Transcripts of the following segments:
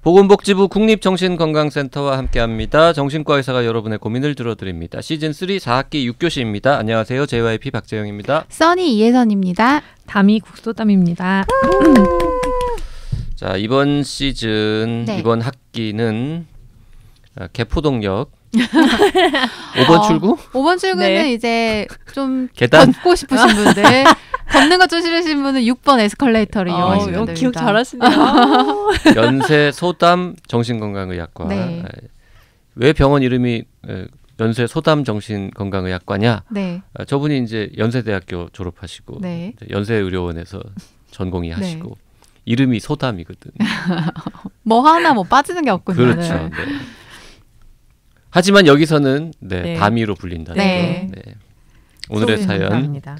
보건복지부 국립정신건강센터와 함께합니다. 정신과 의사가 여러분의 고민을 들어드립니다. 시즌3 4학기 6교시입니다. 안녕하세요. JYP 박재영입니다. 써니 이혜선입니다. 담이 국소담입니다. 자, 이번 시즌, 네. 이번 학기는 개포동역 5번 출구? 5번 출구는 네. 이제 좀 계단? 걷고 싶으신 분들, 걷는 거 좀 싫으신 분은 6번 에스컬레이터를 이용하시면 됩니다. 기억 잘하시네요. 연세 소담 정신건강의학과. 네. 왜 병원 이름이 연세 소담 정신건강의학과냐? 네. 저분이 이제 연세대학교 졸업하시고 네. 이제 연세의료원에서 전공의 하시고 이름이 소담이거든. 뭐 하나 뭐 빠지는 게 없군요. 그렇죠. 네. 네. 하지만 여기서는 네. 담이로 불린다는 네. 거. 네. 오늘의 사연. 감사합니다.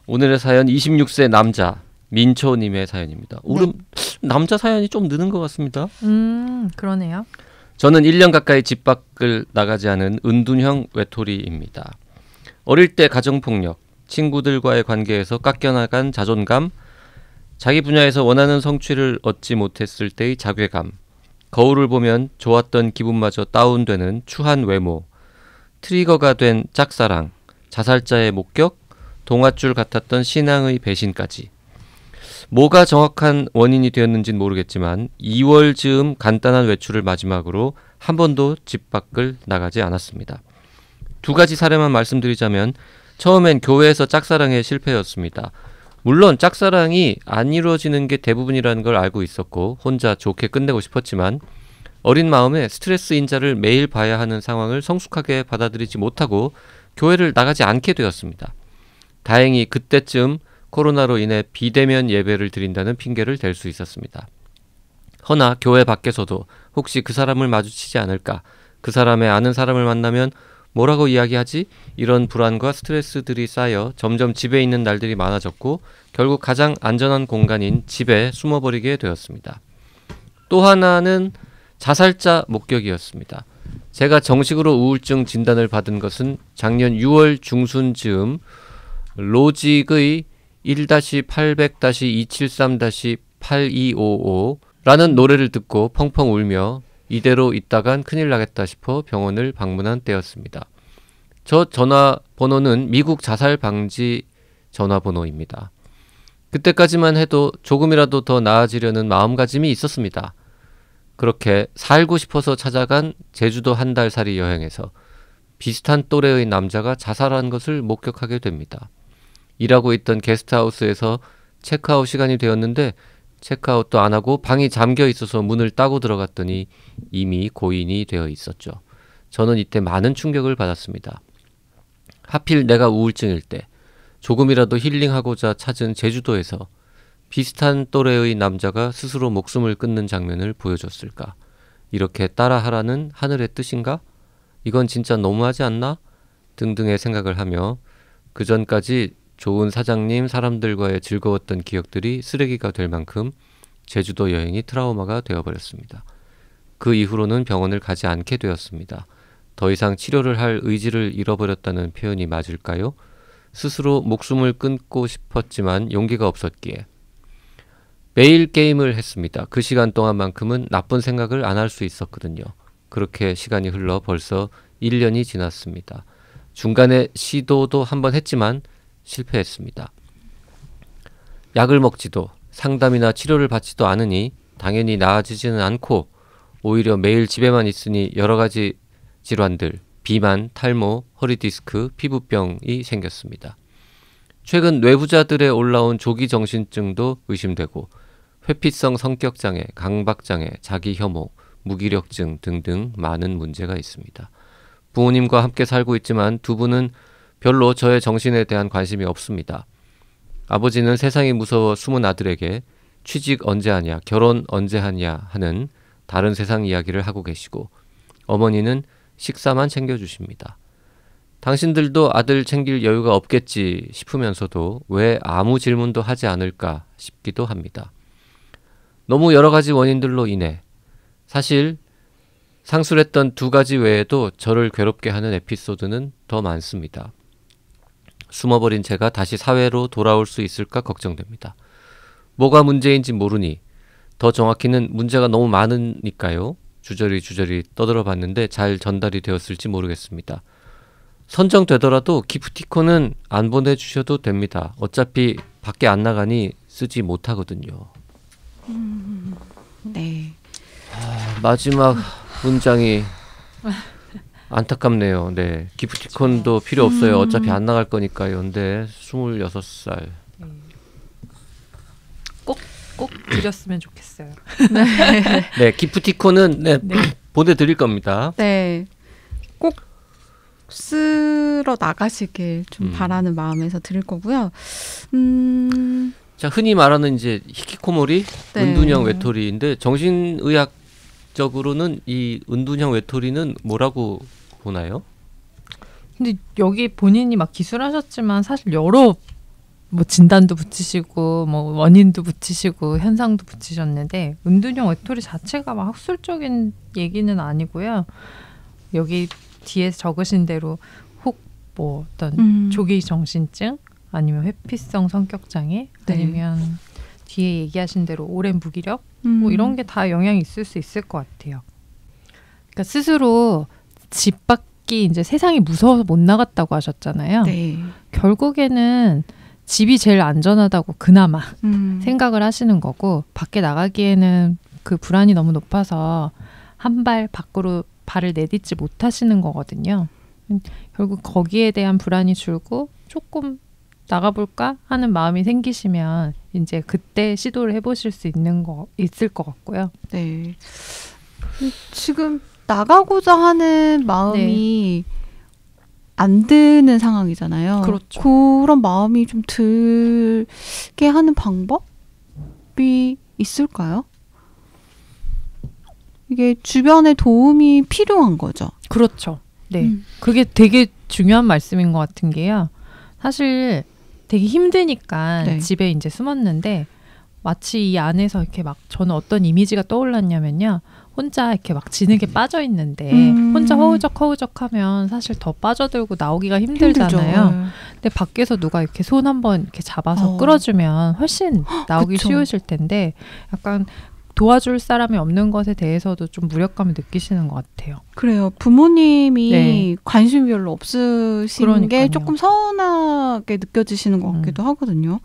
오늘의 사연 26세 남자 민초님의 사연입니다. 오름 남자 사연이 좀 느는 것 같습니다. 그러네요. 저는 1년 가까이 집 밖을 나가지 않은 은둔형 외톨이입니다. 어릴 때 가정폭력, 친구들과의 관계에서 깎여나간 자존감, 자기 분야에서 원하는 성취를 얻지 못했을 때의 자괴감, 거울을 보면 좋았던 기분마저 다운되는 추한 외모, 트리거가 된 짝사랑, 자살자의 목격, 동아줄 같았던 신앙의 배신까지. 뭐가 정확한 원인이 되었는지는 모르겠지만 2월 즈음 간단한 외출을 마지막으로 한 번도 집 밖을 나가지 않았습니다. 두 가지 사례만 말씀드리자면 처음엔 교회에서 짝사랑에 실패였습니다. 물론 짝사랑이 안 이루어지는 게 대부분이라는 걸 알고 있었고 혼자 좋게 끝내고 싶었지만 어린 마음에 스트레스 인자를 매일 봐야 하는 상황을 성숙하게 받아들이지 못하고 교회를 나가지 않게 되었습니다. 다행히 그때쯤 코로나로 인해 비대면 예배를 드린다는 핑계를 댈 수 있었습니다. 허나 교회 밖에서도 혹시 그 사람을 마주치지 않을까, 그 사람의 아는 사람을 만나면 뭐라고 이야기하지? 이런 불안과 스트레스들이 쌓여 점점 집에 있는 날들이 많아졌고 결국 가장 안전한 공간인 집에 숨어버리게 되었습니다. 또 하나는 자살자 목격이었습니다. 제가 정식으로 우울증 진단을 받은 것은 작년 6월 중순 즈음 로직의 1-800-273-8255라는 노래를 듣고 펑펑 울며 이대로 있다간 큰일 나겠다 싶어 병원을 방문한 때였습니다. 저 전화번호는 미국 자살 방지 전화번호입니다. 그때까지만 해도 조금이라도 더 나아지려는 마음가짐이 있었습니다. 그렇게 살고 싶어서 찾아간 제주도 한 달 살이 여행에서 비슷한 또래의 남자가 자살한 것을 목격하게 됩니다. 일하고 있던 게스트하우스에서 체크아웃 시간이 되었는데 체크아웃도 안 하고 방이 잠겨 있어서 문을 따고 들어갔더니 이미 고인이 되어 있었죠. 저는 이때 많은 충격을 받았습니다. 하필 내가 우울증일 때 조금이라도 힐링하고자 찾은 제주도에서 비슷한 또래의 남자가 스스로 목숨을 끊는 장면을 보여줬을까? 이렇게 따라하라는 하늘의 뜻인가? 이건 진짜 너무하지 않나? 등등의 생각을 하며 그전까지 좋은 사장님, 사람들과의 즐거웠던 기억들이 쓰레기가 될 만큼 제주도 여행이 트라우마가 되어버렸습니다. 그 이후로는 병원을 가지 않게 되었습니다. 더 이상 치료를 할 의지를 잃어버렸다는 표현이 맞을까요? 스스로 목숨을 끊고 싶었지만 용기가 없었기에 매일 게임을 했습니다. 그 시간 동안만큼은 나쁜 생각을 안 할 수 있었거든요. 그렇게 시간이 흘러 벌써 1년이 지났습니다. 중간에 시도도 한번 했지만 실패했습니다. 약을 먹지도 상담이나 치료를 받지도 않으니 당연히 나아지지는 않고 오히려 매일 집에만 있으니 여러 가지 질환들, 비만, 탈모, 허리디스크, 피부병이 생겼습니다. 최근 뇌부자들에 올라온 조기 정신증도 의심되고 회피성 성격장애, 강박장애, 자기혐오, 무기력증 등등 많은 문제가 있습니다. 부모님과 함께 살고 있지만 두 분은 별로 저의 정신에 대한 관심이 없습니다. 아버지는 세상이 무서워 숨은 아들에게 취직 언제 하냐, 결혼 언제 하냐 하는 다른 세상 이야기를 하고 계시고 어머니는 식사만 챙겨주십니다. 당신들도 아들 챙길 여유가 없겠지 싶으면서도 왜 아무 질문도 하지 않을까 싶기도 합니다. 너무 여러 가지 원인들로 인해 사실 상술했던 두 가지 외에도 저를 괴롭게 하는 에피소드는 더 많습니다. 숨어버린 제가 다시 사회로 돌아올 수 있을까 걱정됩니다. 뭐가 문제인지 모르니 더 정확히는 문제가 너무 많으니까요. 주저리 떠들어봤는데 잘 전달이 되었을지 모르겠습니다. 선정되더라도 기프티콘은 안 보내주셔도 됩니다. 어차피 밖에 안 나가니 쓰지 못하거든요. 네. 마지막 문장이 안타깝네요. 네, 기프티콘도 필요 없어요. 어차피 안 나갈 거니까요. 근데 26살. 꼭 드렸으면 좋겠어요. 네, 기프티콘은 네, 네. 보내드릴 겁니다. 네. 꼭 쓰러 나가시길 좀 바라는 마음에서 드릴 거고요. 자, 흔히 말하는 이제 히키코모리, 네. 은둔형 외톨이인데 정신의학적으로는 이 은둔형 외톨이는 뭐라고 보나요? 근데 여기 본인이 막 기술하셨지만 사실 여러 뭐 진단도 붙이시고 뭐 원인도 붙이시고 현상도 붙이셨는데 은둔형 외톨이 자체가 막 학술적인 얘기는 아니고요. 여기 뒤에 적으신 대로 혹 뭐 어떤 조기 정신증 아니면 회피성 성격 장애 네. 아니면 뒤에 얘기하신 대로 오랜 무기력 뭐 이런 게 다 영향이 있을 수 있을 것 같아요. 그러니까 스스로 집 밖이 이제 세상이 무서워서 못 나갔다고 하셨잖아요. 네. 결국에는 집이 제일 안전하다고 그나마 생각을 하시는 거고 밖에 나가기에는 그 불안이 너무 높아서 한 발 밖으로 발을 내딛지 못하시는 거거든요. 결국 거기에 대한 불안이 줄고 조금 나가볼까 하는 마음이 생기시면 이제 그때 시도를 해보실 수 있을 것 같고요. 네. 지금 나가고자 하는 마음이 안 드는 상황이잖아요. 그렇죠. 그런 마음이 좀 들게 하는 방법이 있을까요? 이게 주변의 도움이 필요한 거죠. 그렇죠. 네. 그게 되게 중요한 말씀인 것 같은 게요. 사실 되게 힘드니까 네. 집에 이제 숨었는데 마치 이 안에서 이렇게 막 저는 어떤 이미지가 떠올랐냐면요. 혼자 이렇게 막 진흙에 빠져 있는데 혼자 허우적허우적하면 사실 더 빠져들고 나오기가 힘들잖아요. 힘들죠. 근데 밖에서 누가 이렇게 손 한번 이렇게 잡아서 끌어주면 훨씬 나오기 그쵸. 쉬우실 텐데 약간 도와줄 사람이 없는 것에 대해서도 좀 무력감을 느끼시는 것 같아요. 그래요. 부모님이 네. 관심이 별로 없으신 게 그러니까요. 조금 서운하게 느껴지시는 것 같기도 하거든요.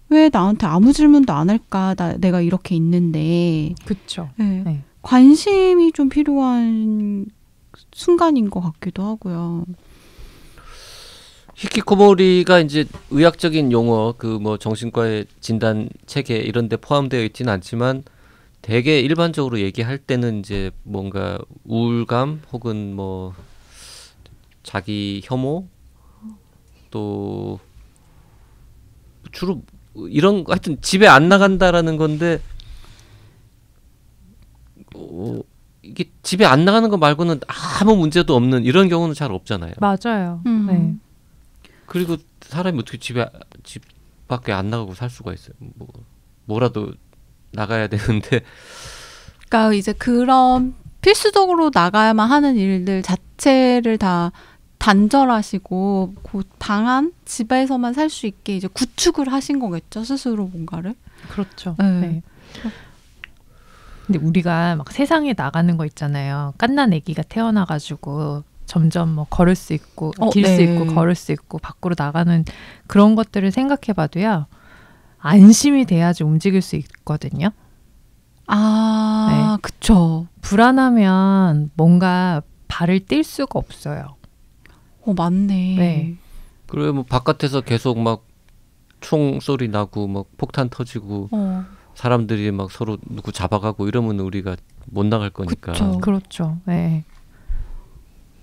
왜 나한테 아무 질문도 안 할까? 내가 이렇게 있는데. 그렇죠. 네. 네. 관심이 좀 필요한 순간인 것 같기도 하고요. 히키코모리가 이제 의학적인 용어 그 뭐 정신과의 진단 체계 이런 데 포함되어 있지는 않지만 되게 일반적으로 얘기할 때는 이제 뭔가 우울감 혹은 뭐 자기 혐오 또 주로 이런 하여튼 집에 안 나간다라는 건데 이게 집에 안 나가는 거 말고는 아무 문제도 없는 이런 경우는 잘 없잖아요. 맞아요. 네. 그리고 사람이 어떻게 집 밖에 안 나가고 살 수가 있어요. 뭐라도 나가야 되는데. 그러니까 이제 그런 필수적으로 나가야만 하는 일들 자체를 다 단절하시고 그 방안 집에서만 살 수 있게 이제 구축을 하신 거겠죠, 스스로 뭔가를. 그렇죠. 네. 네. 근데 우리가 막 세상에 나가는 거 있잖아요. 갓난 아기가 태어나가지고 점점 뭐 걸을 수 있고 길 수 네. 있고 걸을 수 있고 밖으로 나가는 그런 것들을 생각해봐도요. 안심이 돼야지 움직일 수 있거든요. 아, 그쵸. 불안하면 뭔가 발을 뗄 수가 없어요. 맞네. 네. 그래 뭐 바깥에서 계속 막 총소리 나고 막 폭탄 터지고 사람들이 막 서로 누구 잡아가고 이러면 우리가 못 나갈 거니까. 그쵸. 그렇죠. 네.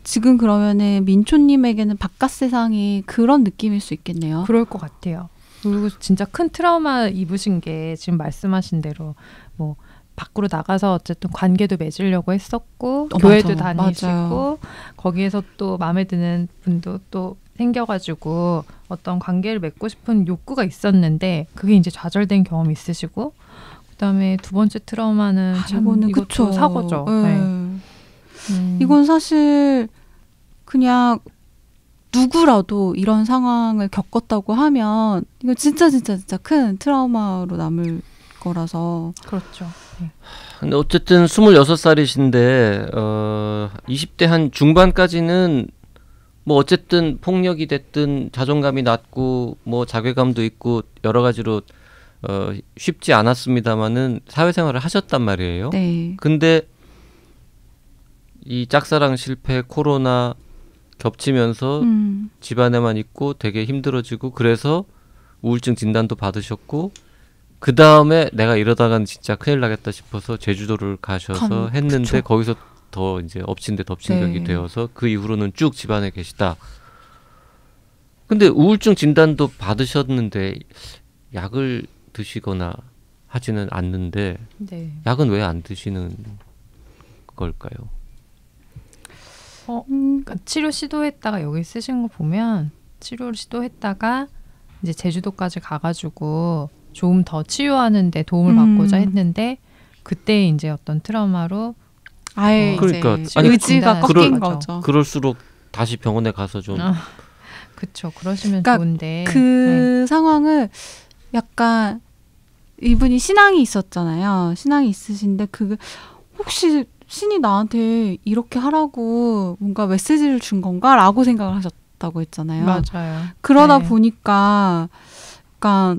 지금 그러면은 민초님에게는 바깥 세상이 그런 느낌일 수 있겠네요. 그럴 것 같아요. 그리고 진짜 큰 트라우마 입으신 게 지금 말씀하신 대로 뭐 밖으로 나가서 어쨌든 관계도 맺으려고 했었고 교회도 맞아. 다니시고 맞아요. 거기에서 또 마음에 드는 분도 또 생겨가지고 어떤 관계를 맺고 싶은 욕구가 있었는데 그게 이제 좌절된 경험이 있으시고 그다음에 두 번째 트라우마는 참 이것도 그쵸. 사고죠. 네. 네. 이건 사실 그냥 누구라도 이런 상황을 겪었다고 하면 이거 진짜 큰 트라우마로 남을 거라서. 그렇죠. 네. 근데 어쨌든 26살이신데 20대 한 중반까지는 뭐 어쨌든 폭력이 됐든 자존감이 낮고 뭐 자괴감도 있고 여러 가지로 쉽지 않았습니다마는 사회생활을 하셨단 말이에요. 네. 근데 이 짝사랑 실패, 코로나 겹치면서 집안에만 있고 되게 힘들어지고 그래서 우울증 진단도 받으셨고 그 다음에 내가 이러다간 진짜 큰일 나겠다 싶어서 제주도를 가셔서 했는데 그쵸. 거기서 더 이제 엎친 데 덮친 격이 되어서 그 이후로는 쭉 집안에 계시다. 근데 우울증 진단도 받으셨는데 약을 드시거나 하지는 않는데 네. 약은 왜 안 드시는 걸까요? 그러니까 치료 시도했다가 여기 쓰신 거 보면 치료를 시도했다가 이제 제주도까지 가가지고 좀 더 치유하는데 도움을 받고자 했는데 그때 이제 어떤 트라우마로 아예 그러니까 이제 아니, 의지가 꺾인 그럴- 거죠. 그럴수록 다시 병원에 가서 좀 그쵸. 그러시면 그러니까 좋은데 그 상황을 약간 이분이 신앙이 있었잖아요. 신앙이 있으신데 그 혹시 신이 나한테 이렇게 하라고 뭔가 메시지를 준 건가라고 생각을 하셨다고 했잖아요. 맞아요. 그러다 네. 보니까 약간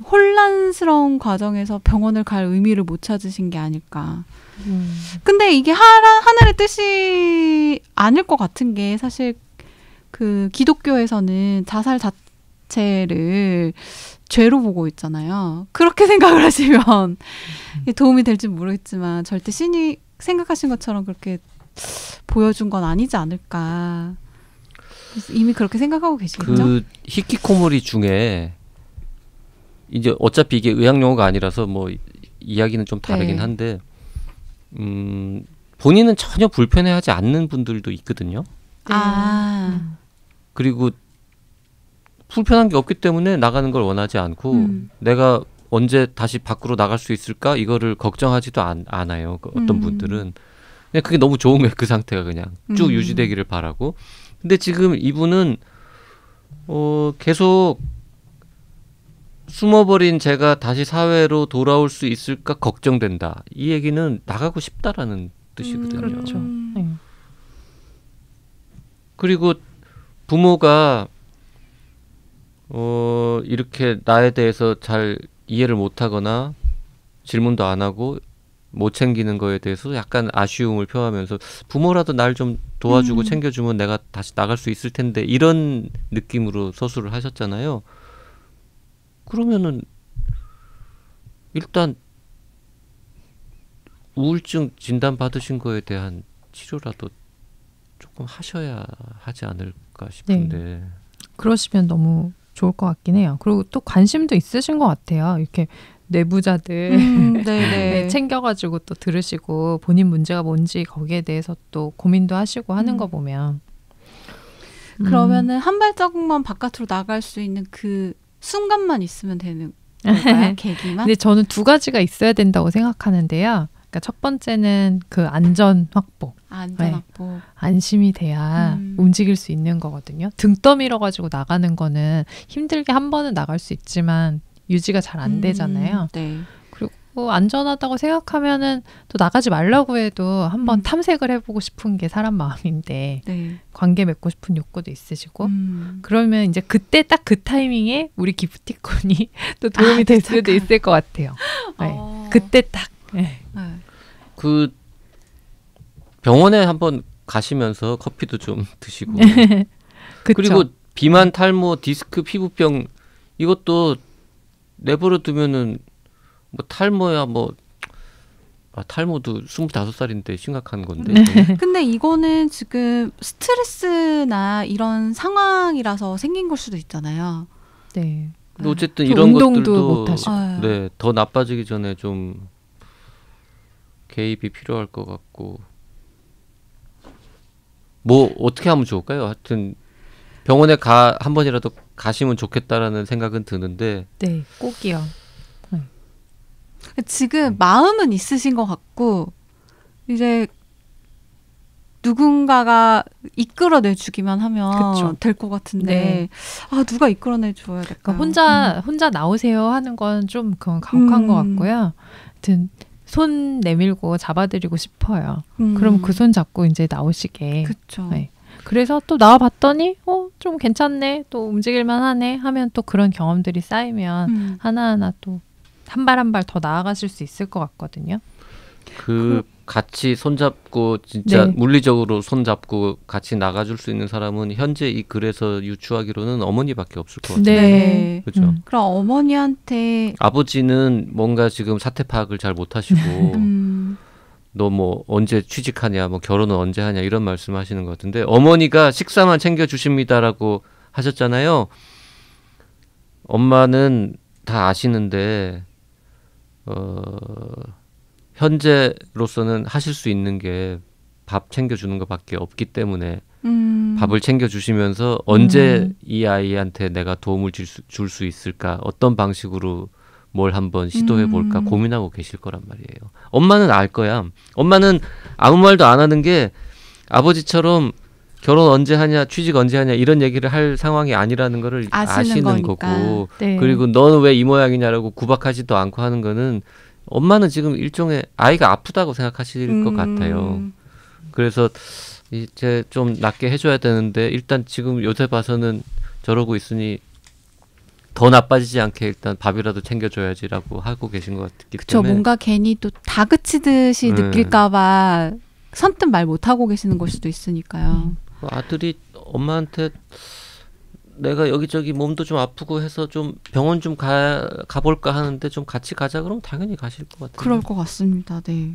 혼란스러운 과정에서 병원을 갈 의미를 못 찾으신 게 아닐까. 근데 이게 하늘의 뜻이 아닐 것 같은 게 사실 그 기독교에서는 자살 자체를 죄로 보고 있잖아요. 그렇게 생각을 하시면 도움이 될지 모르겠지만 절대 신이 생각하신 것처럼 그렇게 보여준 건 아니지 않을까. 그래서 이미 그렇게 생각하고 계시겠죠? 그 히키코모리 중에 이제 어차피 이게 의학 용어가 아니라서 뭐 이야기는 좀 다르긴 네. 한데 본인은 전혀 불편해하지 않는 분들도 있거든요. 그리고 불편한 게 없기 때문에 나가는 걸 원하지 않고 내가 언제 다시 밖으로 나갈 수 있을까 이거를 걱정하지도 않아요. 그 어떤 분들은 그냥 그게 너무 좋은 거예요. 그 상태가 그냥 쭉 유지되기를 바라고. 근데 지금 이분은 계속 숨어버린 제가 다시 사회로 돌아올 수 있을까 걱정된다. 이 얘기는 나가고 싶다라는 뜻이거든요. 그렇죠. 네. 그리고 부모가 이렇게 나에 대해서 잘 이해를 못하거나 질문도 안 하고 못 챙기는 거에 대해서 약간 아쉬움을 표하면서 부모라도 날 좀 도와주고 챙겨주면 내가 다시 나갈 수 있을 텐데 이런 느낌으로 서술을 하셨잖아요. 그러면은 일단 우울증 진단 받으신 거에 대한 치료라도 조금 하셔야 하지 않을까 싶은데. 그러시면 너무 좋을 것 같긴 해요. 그리고 또 관심도 있으신 것 같아요. 이렇게 내부자들 네, 챙겨가지고 또 들으시고 본인 문제가 뭔지 거기에 대해서 또 고민도 하시고 하는 거 보면 그러면은 한 발자국만 바깥으로 나갈 수 있는 그 순간만 있으면 되는 걸까요? 계기만? 근데 저는 두 가지가 있어야 된다고 생각하는데요. 그러니까 첫 번째는 그 안전 확보. 안전 확보. 네. 안심이 돼야 움직일 수 있는 거거든요. 등 떠밀어 가지고 나가는 거는 힘들게 한 번은 나갈 수 있지만 유지가 잘 안 되잖아요. 네. 그리고 안전하다고 생각하면은 또 나가지 말라고 해도 한번 탐색을 해보고 싶은 게 사람 마음인데 네. 관계 맺고 싶은 욕구도 있으시고 그러면 이제 그때 딱 그 타이밍에 우리 기프티콘이 또 도움이 될 수도 있을 것 같아요. 네. 그때 딱. 네. 그 병원에 한번 가시면서 커피도 좀 드시고 그리고 비만, 탈모, 디스크, 피부병 이것도 내버려 두면은 뭐 탈모야 뭐 탈모도 25살인데 심각한 건데. 근데 이거는 지금 스트레스나 이런 상황이라서 생긴 걸 수도 있잖아요. 네. 근데 어쨌든 이런 것들도 못 하시고. 네, 더 나빠지기 전에 좀 개입이 필요할 것 같고. 뭐 어떻게 하면 좋을까요? 하여튼 병원에 한 번이라도 가시면 좋겠다라는 생각은 드는데. 네, 꼭이요. 지금 마음은 있으신 것 같고 이제 누군가가 이끌어내주기만 하면 될 것 같은데 네. 누가 이끌어내줘야겠다. 그러니까 혼자 나오세요 하는 건 좀 그건 가혹한 것 같고요. 하여튼 손 내밀고 잡아드리고 싶어요. 그럼 그 손 잡고 이제 나오시게. 그렇죠. 네. 그래서 또 나와봤더니 좀 괜찮네, 또 움직일만 하네 하면 또 그런 경험들이 쌓이면 하나하나 또 한 발 한 발 더 나아가실 수 있을 것 같거든요. 같이 손잡고 진짜 네. 물리적으로 손잡고 같이 나가줄 수 있는 사람은 현재 이 글에서 유추하기로는 어머니밖에 없을 것 같아요. 네. 그렇죠. 그럼 어머니한테 아버지는 뭔가 지금 사태 파악을 잘 못하시고 너 뭐 언제 취직하냐, 뭐 결혼은 언제 하냐 이런 말씀하시는 것 같은데 어머니가 식사만 챙겨주십니다라고 하셨잖아요. 엄마는 다 아시는데 현재로서는 하실 수 있는 게 밥 챙겨주는 것밖에 없기 때문에 밥을 챙겨주시면서 언제 이 아이한테 내가 도움을 줄 수 있을까, 어떤 방식으로 뭘 한번 시도해볼까 고민하고 계실 거란 말이에요. 엄마는 알 거야. 엄마는 아무 말도 안 하는 게 아버지처럼 결혼 언제 하냐, 취직 언제 하냐 이런 얘기를 할 상황이 아니라는 거를 아시는 거고 네. 그리고 너는 왜 이 모양이냐라고 구박하지도 않고 하는 거는 엄마는 지금 일종의 아이가 아프다고 생각하실 것 같아요. 그래서 이제 좀 낫게 해줘야 되는데 일단 지금 요새 봐서는 저러고 있으니 더 나빠지지 않게 일단 밥이라도 챙겨줘야지라고 하고 계신 것 같기 때문에 뭔가 괜히 또 다그치듯이 느낄까 봐 선뜻 말 못하고 계시는 걸 수도 있으니까요. 아들이 엄마한테 내가 여기저기 몸도 좀 아프고 해서 좀 병원 좀 가볼까 하는데 좀 같이 가자 그러면 당연히 가실 것 같아요. 그럴 것 같습니다. 네.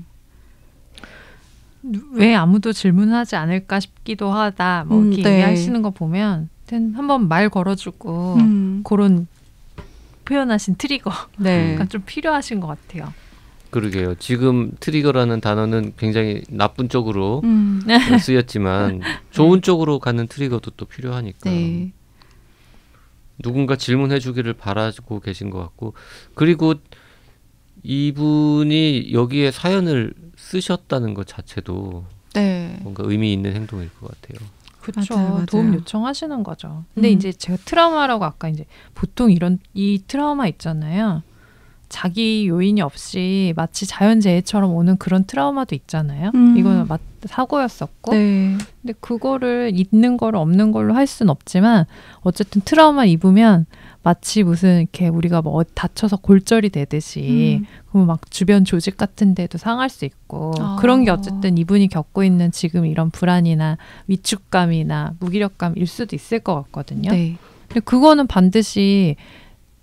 왜 아무도 질문하지 않을까 싶기도 하다. 뭐 이렇게 네. 얘기하시는 거 보면 한번 말 걸어주고 그런 표현하신 트리거가 네. 좀 필요하신 것 같아요. 그러게요. 지금 트리거라는 단어는 굉장히 나쁜 쪽으로 쓰였지만 좋은 쪽으로 가는 트리거도 또 필요하니까. 네. 누군가 질문해 주기를 바라고 계신 것 같고, 그리고 이분이 여기에 사연을 쓰셨다는 것 자체도 네. 뭔가 의미 있는 행동일 것 같아요. 그렇죠. 맞아요. 도움 요청하시는 거죠. 근데 이제 제가 트라우마라고 아까 이제 보통 이 트라우마 있잖아요. 자기 요인이 없이 마치 자연재해처럼 오는 그런 트라우마도 있잖아요. 이거는 사고였었고. 네. 근데 그거를 있는 거를 없는 걸로 할 수는 없지만 어쨌든 트라우마 입으면 마치 무슨 이렇게 우리가 뭐 다쳐서 골절이 되듯이 그러면 막 주변 조직 같은 데도 상할 수 있고 그런 게 어쨌든 이분이 겪고 있는 지금 이런 불안이나 위축감이나 무기력감일 수도 있을 것 같거든요. 네. 근데 그거는 반드시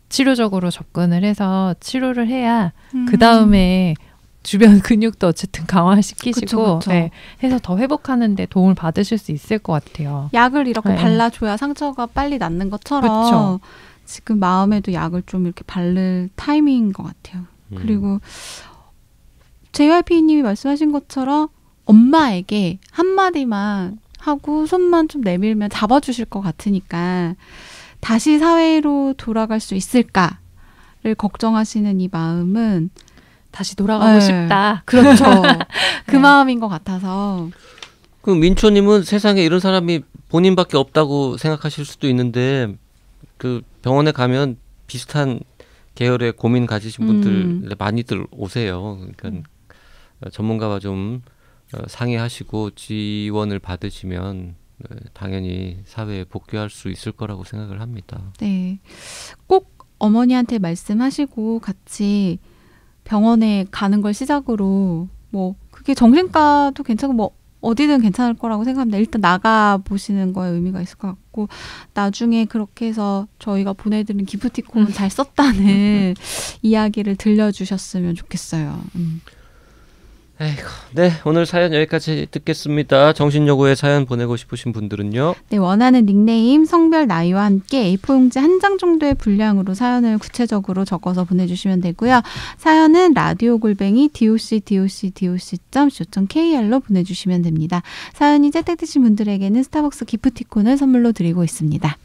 치료적으로 접근을 해서 치료를 해야 그 다음에 주변 근육도 어쨌든 강화시키시고 그쵸. 네, 해서 더 회복하는 데 도움을 받으실 수 있을 것 같아요. 약을 이렇게 네. 발라줘야 상처가 빨리 낫는 것처럼 그쵸. 지금 마음에도 약을 좀 이렇게 바를 타이밍인 것 같아요. 그리고 JYP님이 말씀하신 것처럼 엄마에게 한마디만 하고 손만 좀 내밀면 잡아주실 것 같으니까 다시 사회로 돌아갈 수 있을까를 걱정하시는 이 마음은 다시 돌아가고 싶다. 그렇죠. 그 마음인 것 같아서. 그 민초님은 세상에 이런 사람이 본인밖에 없다고 생각하실 수도 있는데 그 병원에 가면 비슷한 계열의 고민 가지신 분들 많이들 오세요. 그러니까 전문가와 좀 상의하시고 지원을 받으시면 당연히 사회에 복귀할 수 있을 거라고 생각을 합니다. 네, 꼭 어머니한테 말씀하시고 같이 병원에 가는 걸 시작으로 뭐 그게 정신과도 괜찮고 뭐 어디든 괜찮을 거라고 생각합니다. 일단 나가 보시는 거에 의미가 있을 것 같고 나중에 그렇게 해서 저희가 보내드린 기프티콘 잘 썼다는 이야기를 들려주셨으면 좋겠어요. 에이구, 네, 오늘 사연 여기까지 듣겠습니다. 정신여고에 사연 보내고 싶으신 분들은요. 네, 원하는 닉네임, 성별, 나이와 함께 A4용지 한 장 정도의 분량으로 사연을 구체적으로 적어서 보내주시면 되고요. 사연은 radio@doc.co.kr로 보내주시면 됩니다. 사연이 채택되신 분들에게는 스타벅스 기프티콘을 선물로 드리고 있습니다.